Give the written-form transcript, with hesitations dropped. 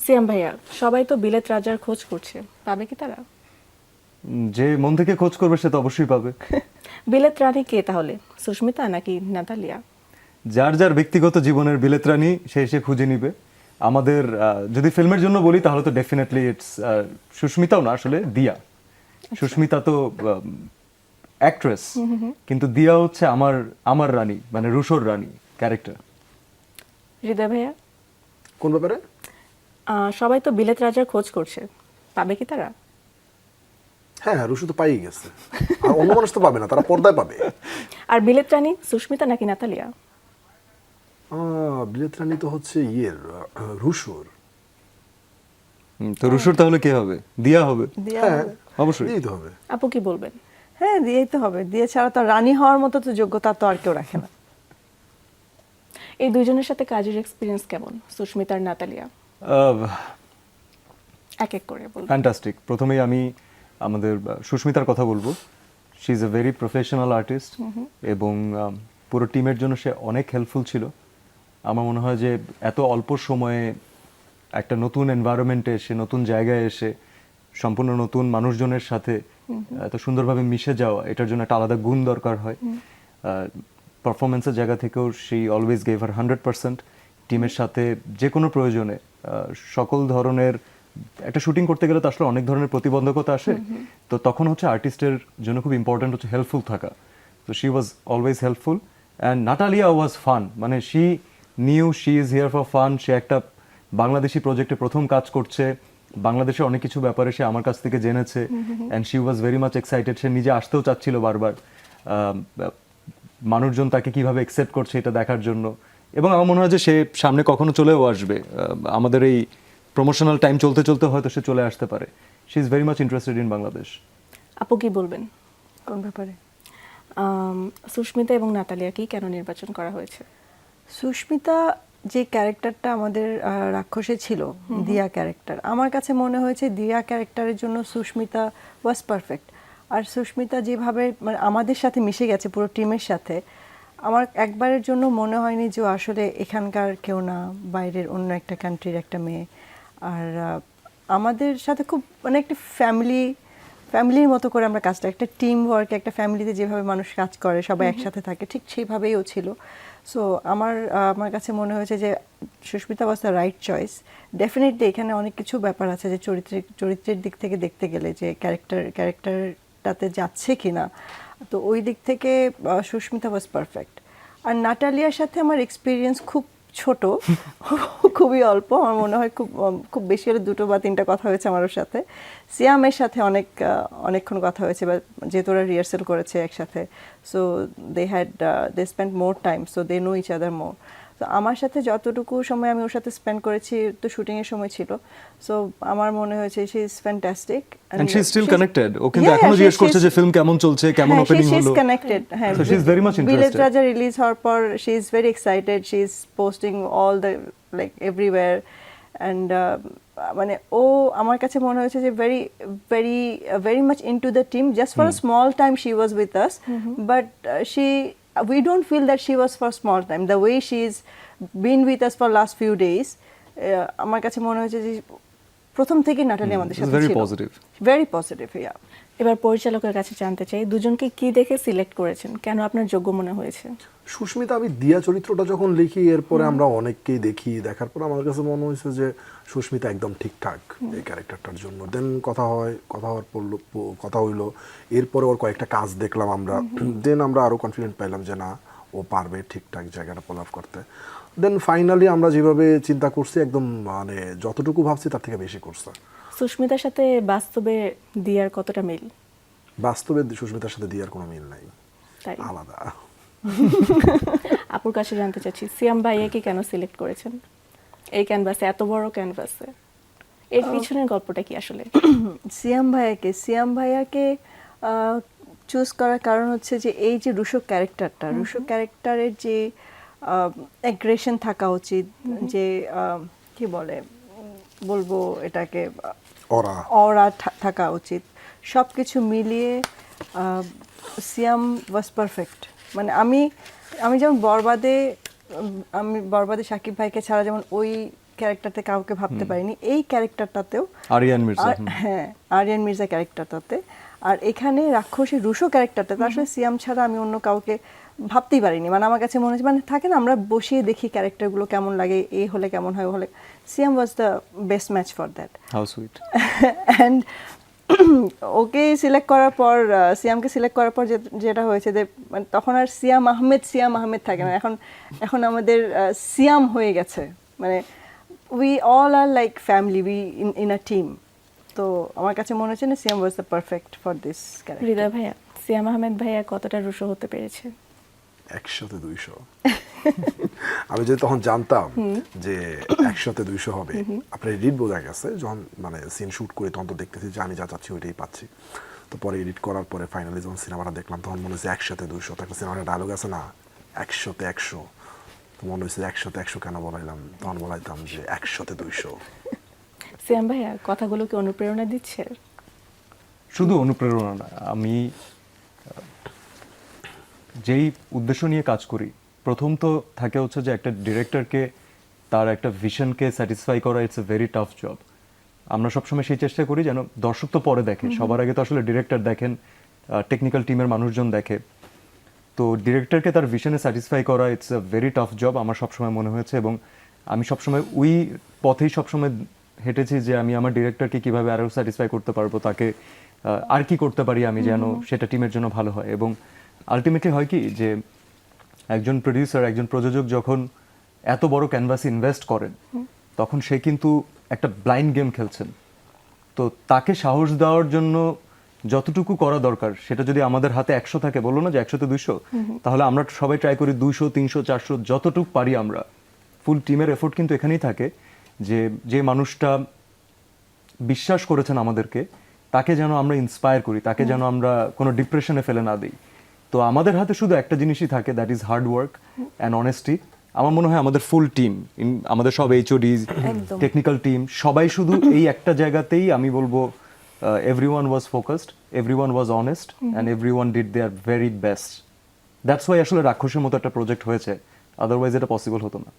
সিয়াম ভাইয়া, সবাই তো বিলেত রাজার খোঁজ করছে, পাবে কি তারা? যে মন থেকে খোঁজ করবে সে তো অবশ্যই পাবে। বিলেত রানী কে তাহলে, সুস্মিতা নাকি নাতালিয়া? যার যার ব্যক্তিগত জীবনের বিলেত রানী সে এসে খুঁজে নিবে। আমাদের যদি ফিল্মের জন্য বলি তাহলে তো ডেফিনেটলি ইটস সুস্মিতাও না, আসলে দিয়া। সুস্মিতা তো অ্যাক্ট্রেস, কিন্তু দিয়া হচ্ছে আমার আমার রানী, মানে রুশোর রানী ক্যারেক্টার। হৃদয় ভাইয়া, কোন ব্যাপারে? সবাই তো বিলেত রাজার খোঁজ করছে, পাবে কি তারা? হ্যাঁ হ্যাঁ, রুশু তো পাই গেছে, আর অন্য মানুষ তো পাবে না, তারা পর্দায় পাবে। আর বিলেত রানী সুস্মিতা নাকি নাতালিয়া? বিলেত রানী তো হচ্ছে রুশুর। তো রুশোর তাহলে কে হবে? দিয়া হবে। দিয়া হ্যাঁ হবে। অবশ্যই। দিয়েই তো হবে। আপু কি বলবেন? হ্যাঁ, দিয়েই তো হবে। দিয়ে ছাড়া তো আর রানী হওয়ার মতো তো যোগ্যতা তো আর কেউ রাখে না। এই দুইজনের সাথে কাজের এক্সপিরিয়েন্স কেমন, সুস্মিতা আর নাতালিয়া? এক এক করে বলবেন। ফ্যান্টাস্টিক। প্রথমেই আমি আমাদের সুস্মিতার কথা বলবো। She is a very professional artist এবং পুরো টিমের জন্য সে অনেক হেল্পফুল ছিল। আমার মনে হয় যে এত অল্প সময়ে একটা নতুন এনভায়রনমেন্টে এসে, নতুন জায়গায় এসে, সম্পূর্ণ নতুন মানুষজনের সাথে এত সুন্দরভাবে মিশে যাওয়া, এটার জন্য একটা আলাদা গুণ দরকার হয়। পারফরমেন্সের জায়গা থেকেও শি অলওয়েজ গেভ হার 100%। টিমের সাথে যে কোনো প্রয়োজনে সকল ধরনের, একটা শুটিং করতে গেলে তো আসলে অনেক ধরনের প্রতিবন্ধকতা আসে, তো তখন হচ্ছে আর্টিস্টের জন্য খুব ইম্পর্টেন্ট হচ্ছে হেল্পফুল থাকা। তো she was always helpful and Natalia was fun, মানে she knew she is here for fun. সে একটা বাংলাদেশি প্রজেক্টে প্রথম কাজ করছে, বাংলাদেশের অনেক কিছু ব্যাপারে সে আমার কাছ থেকে জেনেছে and she was very much excited. সে নিজে আসতেও চাচ্ছিল বারবার, মানুষজন তাকে কিভাবে একসেপ্ট করছে এটা দেখার জন্য। এবং আমার মনে হয় যে সে সামনে কখনো চলেও আসবে, আমাদের এই প্রমোশনাল টাইম চলতে চলতে হয়তো সে চলে আসতে পারে। She is very much interested in Bangladesh. আপু কি বলবেন? কোন ব্যাপারে? সুস্মিতা এবং নাতালিয়াকে কেন নির্বাচন করা হয়েছে? সুস্মিতা যে ক্যারেক্টারটা আমাদের রাক্ষসে ছিল, দিয়া ক্যারেক্টার, আমার কাছে মনে হয়েছে দিয়া ক্যারেক্টারের জন্য সুস্মিতা ওয়াজ পারফেক্ট। আর সুস্মিতা যেভাবে মানে আমাদের সাথে মিশে গেছে পুরো টিমের সাথে, আমার একবারের জন্য মনে হয়নি যে ও আসলে এখানকার কেউ না, বাইরের অন্য একটা কান্ট্রির একটা মেয়ে। আর আমাদের সাথে খুব মানে একটা ফ্যামিলির মতো করে আমরা কাজটা, একটা টিম ওয়ার্ক, একটা ফ্যামিলিতে যেভাবে মানুষ কাজ করে, সবাই একসাথে থাকে, ঠিক সেইভাবেই ও ছিল। সো আমার কাছে মনে হয়েছে যে Sushmita was the right choice. Definitely এখানে অনেক কিছু ব্যাপার আছে যে চরিত্রের দিক থেকে দেখতে গেলে যে ক্যারেক্টারটাতে যাচ্ছে কিনা, তো ওই দিক থেকে সুস্মিতা ওয়াজ পারফেক্ট। আর নাটালিয়ার সাথে আমার এক্সপিরিয়েন্স খুব ছোট, খুবই অল্প। আমার মনে হয় খুব বেশি হলে 2 বা 3টা কথা হয়েছে আমার ওর সাথে। সিয়ামের সাথে অনেকক্ষণ কথা হয়েছে, বা যেহেতু ওরা রিহার্সেল করেছে একসাথে, so they spend more time, so they know each other more. তো আমার সাথে যতটুকু সময় আমি ওর সাথে স্পেন্ড করেছি, তো শুটিংয়ের সময় ছিল, সো আমার মনে হয়েছে she is fantastic and she is still connected. ও কিন্তু এখনো জিজ্ঞেস করছে যে ফিল্ম কেমন চলছে, কেমন ওপেনিং হলো। She is connected. হ্যাঁ, So she is very much বিলেত interested. রাজা রিলিজ হওয়ার পর she is very excited, she is posting all the like everywhere. And মানে ও আমার কাছে মনে হয়েছে যে very much into the team. Just for a small time she was with us, but we don't feel that she was for small time. The way she's been with us for last few days, আমার কাছে মনে হয়েছে যে প্রথম থেকে Natalie আমাদের সাথে very ছিল। positive. Very positive, yeah. এবার পরিচালকের কাছে জানতে চাই, দুজনকে কি দেখে সিলেক্ট করেছেন, কেন আপনার যোগ্য মনে হয়েছে? সুস্মিতা, আমি দিয়া চরিত্রটা যখন লিখি, এরপরে আমরা অনেককেই দেখি, দেখার পর আমার কাছে মনে হয়েছে যে সুস্মিতা একদম ঠিকঠাক এই ক্যারেক্টারটার জন্য। দেন কথা হইলো, এরপরে ওর কয়েকটা কাজ দেখলাম আমরা, দেন আমরা আরো কনফিডেন্ট পাইলাম যে না, ও পারবে ঠিকঠাক জায়গাটা পুল অফ করতে। দেন ফাইনালি আমরা যেভাবে চিন্তা করছি, একদম মানে যতটুকু ভাবছি তার থেকে বেশি করছে। সুস্মিতার সাথে বাস্তবে দিয়ার কতটা মিল? বাস্তবে সুস্মিতার সাথে দিয়ার কোনো মিল নাই, তাই আলাদা। আপুর কাছে জানতে চাচ্ছি, সিয়াম ভাইয়াকে কেন সিলেক্ট করেছেন এই ক্যানভাসে, এত বড় ক্যানভাসে? এর পিছনের গল্পটা কি আসলে? সিয়াম ভাইয়াকে চুজ করার কারণ হচ্ছে যে এই যে রুশো ক্যারেক্টারের যে অ্যাগ্রেশন থাকা উচিত, যে কি বলবো এটাকে, অরা থাকা উচিত, সব কিছু মিলিয়ে সিয়াম ওয়াজ পারফেক্ট। মানে আমি যেমন বরবাদে শাকিব ভাইকে ছাড়া যেমন ওই ক্যারেক্টারতে কাউকে ভাবতে পারিনি, এই ক্যারেক্টারটাতেও আরিয়ান মির্জা হ্যাঁ আরিয়ান মির্জা ক্যারেক্টারটাতে, আর এখানে রাক্ষসী রুশো ক্যারেক্টারটাতে আসলে সিয়াম ছাড়া আমি অন্য কাউকে ভাবতেই পারিনি। মানে আমার কাছে মনে হচ্ছে, মানে থাকে না আমরা বসিয়ে দেখি ক্যারেক্টারগুলো কেমন লাগে, এই হলে কেমন হয়, ও হলে, Siam was the best match for that. How sweet. And ওকে সিলেক্ট করার পর, সিয়ামকে সিলেক্ট করার পর যেটা হয়েছে যে মানে তখন আর সিয়াম আহমেদ থাকে না, এখন আমাদের সিয়াম হয়ে গেছে, মানে we all are like family, we in a team. তো আমার কাছে মনে হচ্ছে না Siam was the perfect for this character. Hridoy ভাইয়া, সিয়াম আহমেদ ভাইয়া কতটা রুশো হতে পেরেছে? 100-তে 200। আমি যদি তখন জানতাম যে 100-তে 200 হবে, আপনার এডিট বোঝা গেছে যখন মানে সিন শুট করে তখন তো দেখতেছি যে আমি যা চাচ্ছি ওইটাই পাচ্ছি। তো পরে এডিট করার পরে ফাইনালি যখন সিনেমাটা দেখলাম তখন মনে হচ্ছে 100-তে 200। তো একটা সিনেমাটা ডায়লগ আছে না, 100-তে 100, তো মনে হচ্ছে 100-তে 100 কেন বলাইলাম, তখন বলাইতাম যে 100-তে 200। সিয়াম ভাইয়া কথাগুলো কি অনুপ্রেরণা দিচ্ছে? শুধু অনুপ্রেরণা না, আমি যেই উদ্দেশ্য নিয়ে কাজ করি, প্রথম তো থাকে হচ্ছে যে একটা ডিরেক্টরকে তার একটা ভিশনকে স্যাটিসফাই করা, it's a very tough job. আমরা সবসময় সেই চেষ্টা করি যেন দর্শক তো পরে দেখে, সবার আগে তো আসলে ডিরেক্টর দেখেন, টেকনিক্যাল টিমের মানুষজন দেখে। তো ডিরেক্টরকে তার ভিশনে স্যাটিসফাই করা, it's a very tough job আমার সবসময় মনে হয়েছে। এবং আমি সবসময় ওই পথেই সবসময় হেঁটেছি যে আমি আমার ডিরেক্টরকে কিভাবে আরও স্যাটিসফাই করতে পারবো, তাকে আর কি করতে পারি আমি যেন সেটা টিমের জন্য ভালো হয়। এবং আলটিমেটলি হয় কি যে একজন প্রডিউসার, একজন প্রযোজক যখন এত বড় ক্যানভাসে ইনভেস্ট করেন, তখন সে কিন্তু একটা ব্লাইন্ড গেম খেলছেন। তো তাকে সাহস দেওয়ার জন্য যতটুকু করা দরকার, সেটা যদি আমাদের হাতে 100 থাকে, বললো না যে 100-তে 200, তাহলে আমরা সবাই ট্রাই করি 200, 300, 400 যতটুকু পারি আমরা। ফুল টিমের এফোর্ট কিন্তু এখানেই থাকে যে মানুষটা বিশ্বাস করেছেন আমাদেরকে, তাকে যেন আমরা ইন্সপায়ার করি, তাকে যেন আমরা কোনো ডিপ্রেশনে ফেলে না দিই। তো আমাদের হাতে শুধু একটা জিনিসই থাকে, that is hard work and honesty. আমার মনে হয় আমাদের ফুল টিম, আমাদের সব এইচওডিজ, টেকনিক্যাল টিম, সবাই শুধু এই একটা জায়গাতেই আমি বলবো everyone was focused, everyone was honest and everyone did there very best. That's why আসলে রাক্ষসের মতো একটা প্রজেক্ট হয়েছে, আদারওয়াইজ এটা পসিবল হতো না।